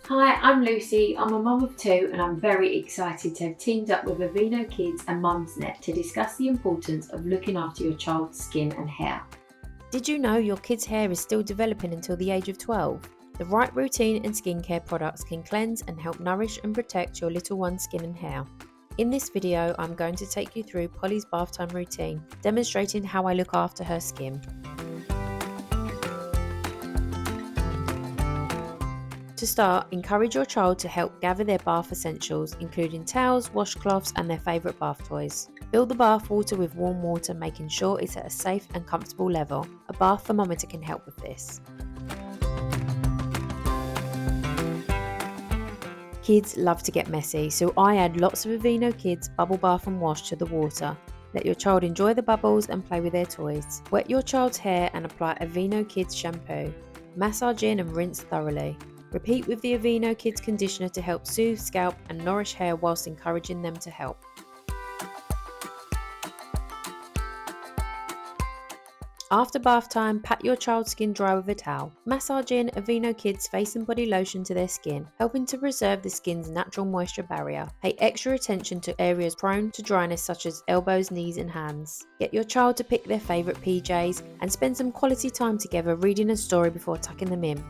Hi, I'm Lucy. I'm a mum of two and I'm very excited to have teamed up with AVEENO Kids and Mumsnet to discuss the importance of looking after your child's skin and hair. Did you know your kid's hair is still developing until the age of 12? The right routine and skincare products can cleanse and help nourish and protect your little one's skin and hair. In this video, I'm going to take you through Polly's bath time routine, demonstrating how I look after her skin. To start, encourage your child to help gather their bath essentials, including towels, washcloths, and their favourite bath toys. Fill the bath water with warm water, making sure it's at a safe and comfortable level. A bath thermometer can help with this. Kids love to get messy, so I add lots of AVEENO Kids Bubble Bath and Wash to the water. Let your child enjoy the bubbles and play with their toys. Wet your child's hair and apply AVEENO Kids shampoo. Massage in and rinse thoroughly. Repeat with the AVEENO Kids conditioner to help soothe scalp and nourish hair whilst encouraging them to help. After bath time, pat your child's skin dry with a towel. Massage in AVEENO Kids face and body lotion to their skin, helping to preserve the skin's natural moisture barrier. Pay extra attention to areas prone to dryness such as elbows, knees and hands. Get your child to pick their favourite PJs and spend some quality time together reading a story before tucking them in.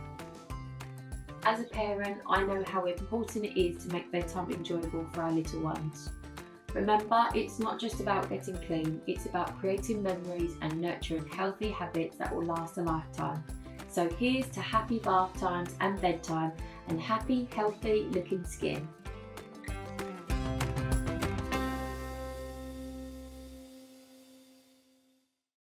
As a parent, I know how important it is to make bedtime enjoyable for our little ones. Remember, it's not just about getting clean, it's about creating memories and nurturing healthy habits that will last a lifetime. So here's to happy bath times and bedtime and happy, healthy looking skin.